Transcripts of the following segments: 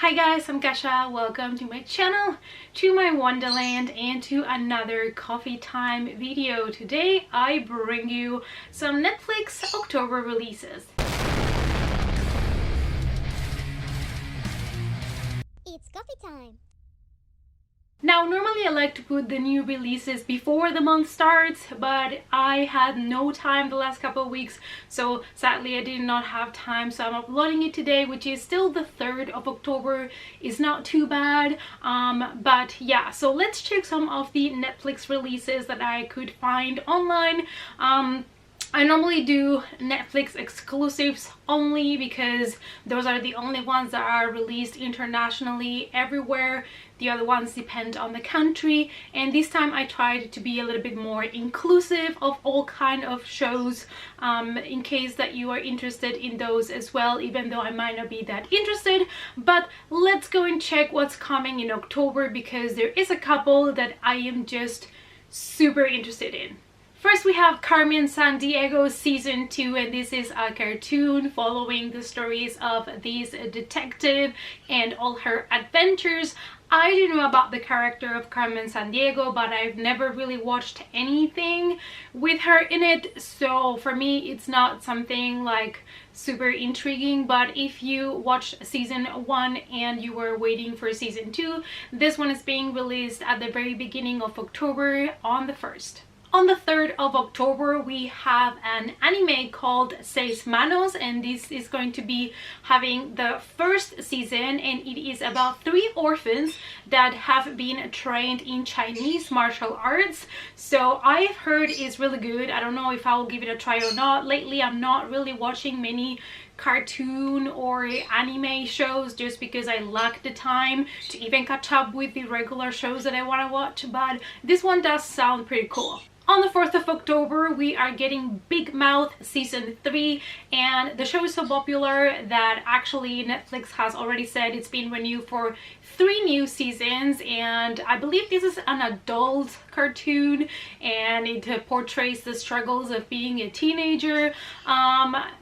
Hi guys, I'm Kasha. Welcome to my channel, to my wonderland, and to another coffee time video. Today I bring you some Netflix October releases. It's coffee time. Now, normally I like to put the new releases before the month starts, but I had no time the last couple of weeks, so sadly I did not have time, so I'm uploading it today, which is still the 3rd of October. Is not too bad, but yeah, so let's check some of the Netflix releases that I could find online. I normally do Netflix exclusives only because those are the only ones that are released internationally everywhere. The other ones depend on the country, and this time I tried to be a little bit more inclusive of all kind of shows, in case that you are interested in those as well, even though I might not be that interested. But let's go and check what's coming in October, because there is a couple that I am just super interested in. First, we have Carmen, Sandiego season 2, and this is a cartoon following the stories of this detective and all her adventures. I didn't know about the character of Carmen Sandiego, but I've never really watched anything with her in it, so for me it's not something like super intriguing. But if you watched season 1 and you were waiting for season 2, this one is being released at the very beginning of October on the 1st. On the 3rd of October, we have an anime called Sein Mannose, and this is going to be having the 1st season, and it is about 3 orphans that have been trained in Chinese martial arts. So I've heard it's really good. I don't know if I will give it a try or not. Lately, I'm not really watching many cartoon or anime shows just because I lack the time to even catch up with the regular shows that I want to watch, but this one does sound pretty cool. On the 4th of October, we are getting Big Mouth season 3, and the show is so popular that actually Netflix has already said it's been renewed for 3 new seasons, and I believe this is an adult cartoon and it portrays the struggles of being a teenager.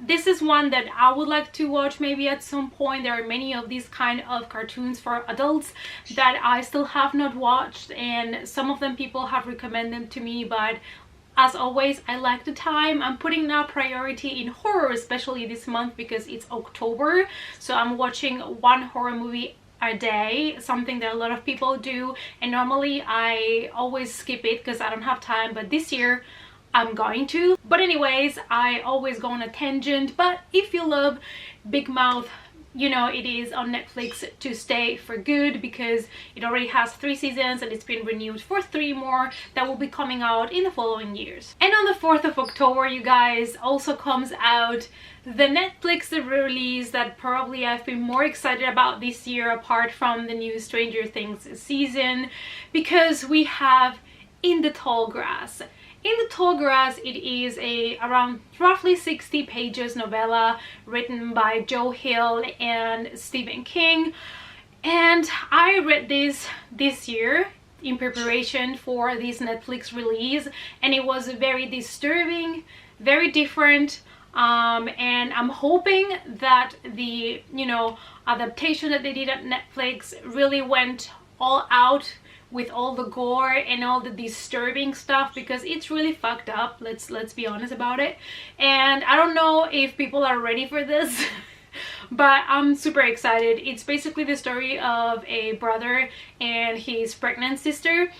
This is one that I would like to watch maybe at some point. There are many of these kind of cartoons for adults that I still have not watched, and some of them people have recommended them to me, but as always, I like the time. I'm putting now priority in horror, especially this month because it's October, so I'm watching 1 horror movie a day, something that a lot of people do, and normally I always skip it because I don't have time, but this year I'm going to. But anyways, I always go on a tangent, but if you love Big Mouth, you know it is on Netflix to stay for good, because it already has 3 seasons and it's been renewed for 3 more that will be coming out in the following years. And on the 4th of October, you guys, also comes out the Netflix release that probably I've been more excited about this year, apart from the new Stranger Things season, because we have In the Tall Grass. In the Tall Grass, it is a around roughly 60 pages novella written by Joe Hill and Stephen King, and I read this year in preparation for this Netflix release, and it was very disturbing, very different, and I'm hoping that the adaptation that they did at Netflix really went all out with all the gore and all the disturbing stuff, because it's really fucked up. Let's be honest about it, and I don't know if people are ready for this but I'm super excited. It's basically the story of a brother and his pregnant sister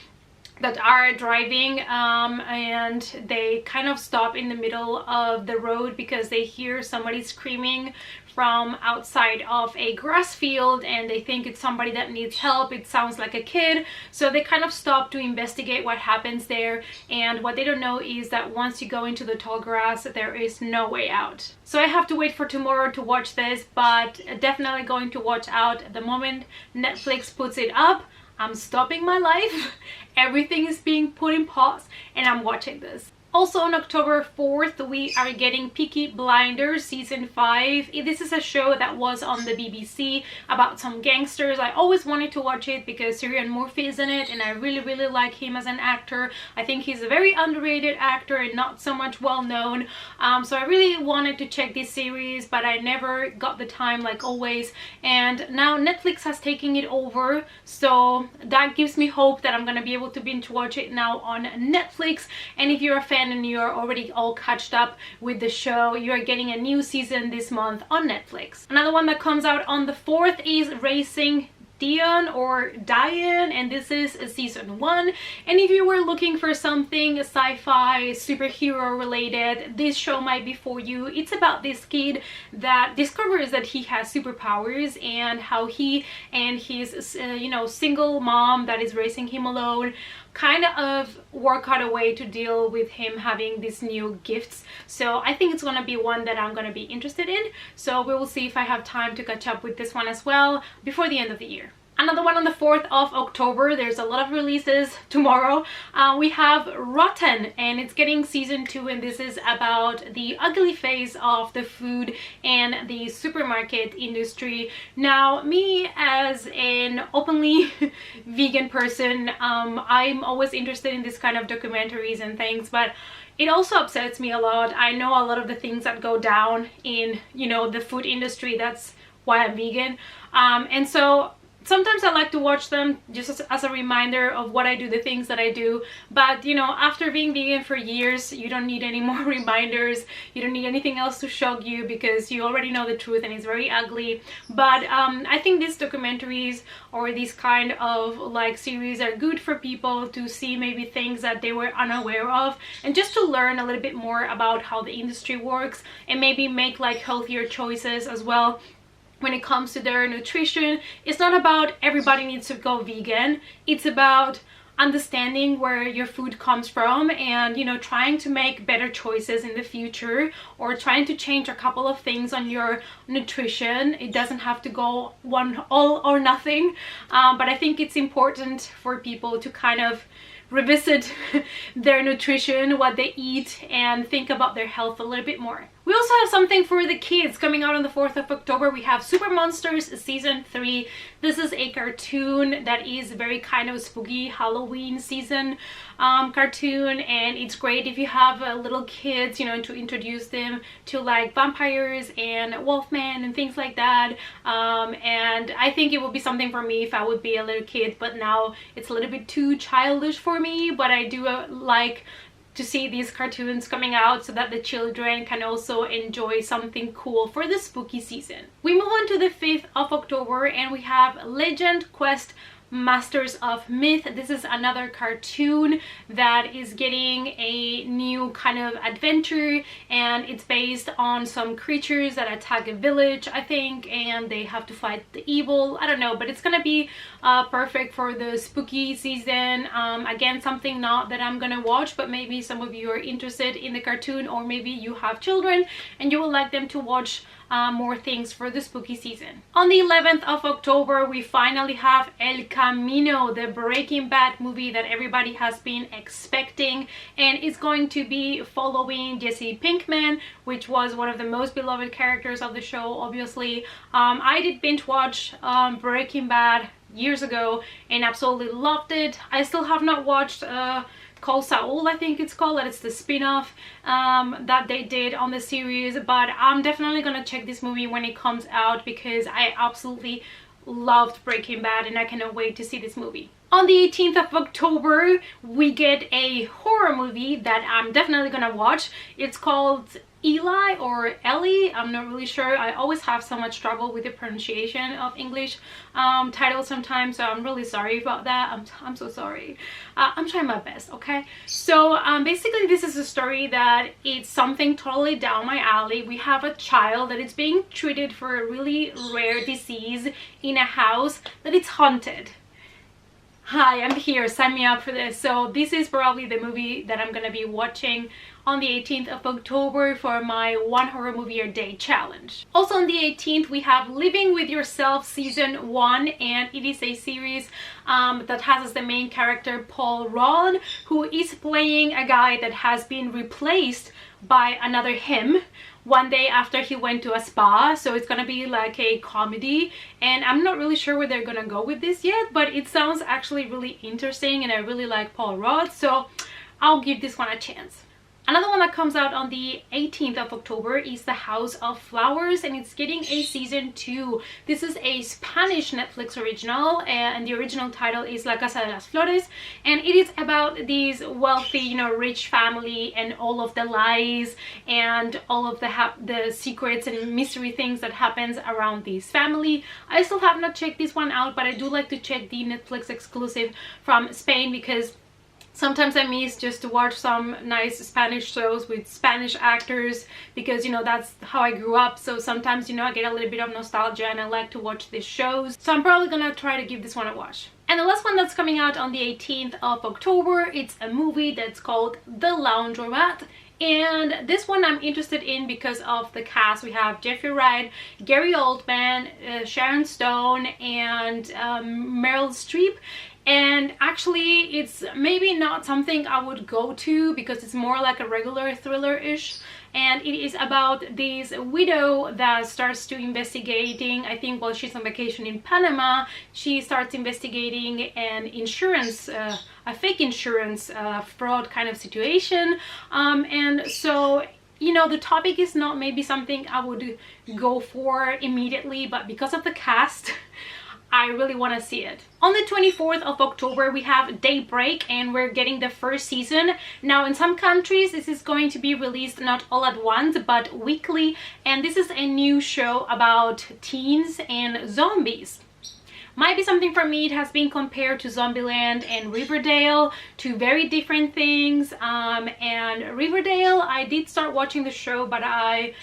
that are driving, and they kind of stop in the middle of the road because they hear somebody screaming from outside of a grass field, and they think it's somebody that needs help. It sounds like a kid, so they kind of stop to investigate what happens there, and what they don't know is that once you go into the tall grass, there is no way out. So I have to wait for tomorrow to watch this, but definitely going to watch out. The moment Netflix puts it up, I'm stopping my life. Everything is being put in pause and I'm watching this. Also on October 4th, we are getting Peaky Blinders season 5. This is a show that was on the BBC about some gangsters. I always wanted to watch it because Cillian Murphy is in it and I really like him as an actor. I think he's a very underrated actor and not so much well known. So I really wanted to check this series, but I never got the time, like always. And now Netflix has taken it over, so that gives me hope that I'm gonna be able to binge watch it now on Netflix. And if you're a fan and you're already all catched up with the show, you are getting a new season this month on Netflix. Another one that comes out on the 4th is Racing Dion or Dion, and this is season 1. And if you were looking for something sci-fi superhero related, this show might be for you. It's about this kid that discovers that he has superpowers and how he and his single mom that is raising him alone kind of work out a way to deal with him having these new gifts. So I think it's gonna be one that I'm gonna be interested in. So we will see if I have time to catch up with this one as well before the end of the year. Another one on the 4th of October. There's a lot of releases tomorrow. We have Rotten, and it's getting season 2, and this is about the ugly face of the food and the supermarket industry. Now, me as an openly vegan person, I'm always interested in this kind of documentaries and things, but it also upsets me a lot. I know a lot of the things that go down in, the food industry. That's why I'm vegan. And so sometimes I like to watch them just as a reminder of what I do, the things that I do. But after being vegan for years, you don't need any more reminders. You don't need anything else to shock you because you already know the truth and it's very ugly. But I think these documentaries or these kind of like series are good for people to see maybe things that they were unaware of, and just to learn a little bit more about how the industry works and maybe make like healthier choices as well. When it comes to their nutrition, it's not about everybody needs to go vegan. It's about understanding where your food comes from and trying to make better choices in the future, or trying to change a couple of things on your nutrition. It doesn't have to go one all or nothing, but I think it's important for people to kind of revisit their nutrition, what they eat, and think about their health a little bit more. We also have something for the kids coming out on the 4th of October. We have Super Monsters season 3. This is a cartoon that is very kind of spooky Halloween season cartoon, and it's great if you have little kids, to introduce them to like vampires and wolfmen and things like that. And I think it would be something for me if I would be a little kid, but now it's a little bit too childish for me. But I do like to see these cartoons coming out so that the children can also enjoy something cool for the spooky season. We move on to the 5th of October and we have Legend Quest Masters of Myth. This is another cartoon that is getting a new kind of adventure, and it's based on some creatures that attack a village, I think, and they have to fight the evil. I don't know, but it's gonna be perfect for the spooky season. Again, something not that I'm gonna watch, but maybe some of you are interested in the cartoon, or maybe you have children and you would like them to watch more things for the spooky season. On the 11th of October, we finally have El Camino, the Breaking Bad movie that everybody has been expecting, and it's going to be following Jesse Pinkman, which was one of the most beloved characters of the show, obviously. I did binge watch Breaking Bad years ago and absolutely loved it. I still have not watched called Saul, I think it's called, that it's the spin-off that they did on the series, but I'm definitely gonna check this movie when it comes out because I absolutely loved Breaking Bad and I cannot wait to see this movie. On the 18th of October, we get a horror movie that I'm definitely gonna watch. It's called Eli or Ellie, I'm not really sure. I always have so much trouble with the pronunciation of English titles sometimes, so I'm really sorry about that. I'm so sorry. I'm trying my best, okay? So basically this is a story that it's something totally down my alley. We have a child that is being treated for a really rare disease in a house that it's haunted. Hi, I'm here. Sign me up for this. So this is probably the movie that I'm gonna be watching on the 18th of October for my one horror movie a day challenge. Also on the 18th we have Living with Yourself season 1, and it is a series that has as the main character Paul Rudd, who is playing a guy that has been replaced by another him one day after he went to a spa. So it's gonna be like a comedy, and I'm not really sure where they're gonna go with this yet, but it sounds actually really interesting and I really like Paul Rudd, so I'll give this one a chance. Another one that comes out on the 18th of October is The House of Flowers, and it's getting a season 2. This is a Spanish Netflix original, and the original title is La Casa de las Flores, and it is about this wealthy, you know, rich family and all of the lies and all of the secrets and mystery things that happens around this family. I still have not checked this one out, but I do like to check the Netflix exclusive from Spain, because sometimes I miss just to watch some nice Spanish shows with Spanish actors, because, you know, that's how I grew up. So sometimes, you know, I get a little bit of nostalgia and I like to watch these shows. So I'm probably gonna try to give this one a watch. And the last one that's coming out on the 18th of October, it's a movie that's called The Laundromat. And this one I'm interested in because of the cast. We have Jeffrey Wright, Gary Oldman, Sharon Stone, and Meryl Streep. And actually it's maybe not something I would go to because it's more like a regular thriller-ish, and it is about this widow that starts to investigating, I think while she's on vacation in Panama, she starts investigating an insurance a fake insurance fraud kind of situation, and so, you know, the topic is not maybe something I would go for immediately, but because of the cast I really want to see it. On the 24th of October we have Daybreak, and we're getting the first season. Now in some countries this is going to be released not all at once but weekly, and this is a new show about teens and zombies. Might be something for me. It has been compared to Zombieland and Riverdale, two very different things, and Riverdale, I did start watching the show but I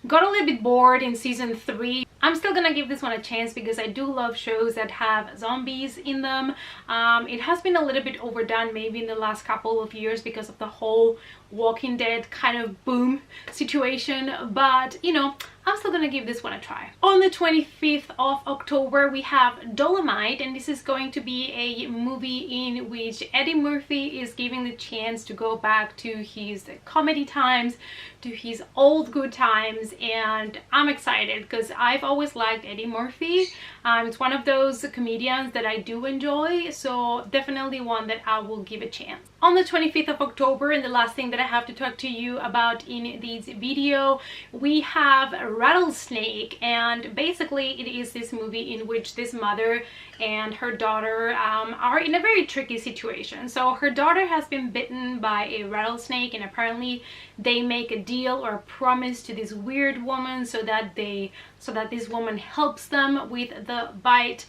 got a little bit bored in season 3. I'm still gonna give this one a chance because I do love shows that have zombies in them. It has been a little bit overdone maybe in the last couple of years because of the whole Walking Dead kind of boom situation, but you know, I'm still gonna give this one a try. On the 25th of October we have Dolomite, and this is going to be a movie in which Eddie Murphy is giving the chance to go back to his comedy times, to his old good times, and I'm excited because I've always liked Eddie Murphy. It's one of those comedians that I do enjoy, so definitely one that I will give a chance. On the 25th of October, and the last thing that I have to talk to you about in this video, we have Rattlesnake, and basically it is this movie in which this mother and her daughter are in a very tricky situation. So her daughter has been bitten by a rattlesnake, and apparently they make a deal or a promise to this weird woman so that this woman helps them with the bite.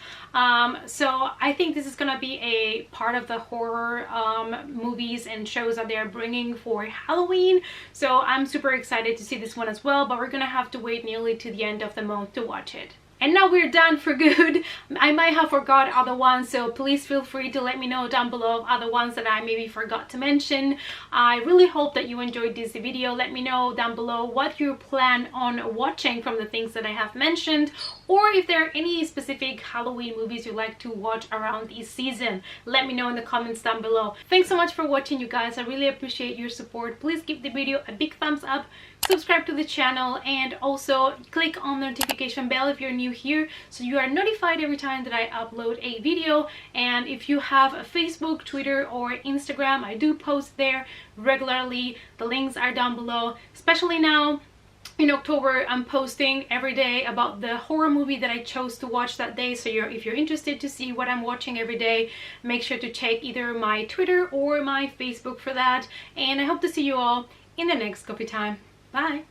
So I think this is gonna be a part of the horror movies and shows that they're bringing for Halloween, so I'm super excited to see this one as well, but we're gonna have to wait nearly to the end of the month to watch it. And now we're done for good. I might have forgot other ones, so please feel free to let me know down below other ones that I maybe forgot to mention. I really hope that you enjoyed this video. Let me know down below what you plan on watching from the things that I have mentioned, or if there are any specific Halloween movies you like to watch around this season. Let me know in the comments down below. Thanks so much for watching, you guys. I really appreciate your support. Please give the video a big thumbs up, subscribe to the channel, and also click on the notification bell if you're new here so you are notified every time that I upload a video. And if you have a Facebook, Twitter, or Instagram, I do post there regularly. The links are down below. Especially now in October, I'm posting every day about the horror movie that I chose to watch that day. So if you're interested to see what I'm watching every day, make sure to check either my Twitter or my Facebook for that. And I hope to see you all in the next coffee time. Bye!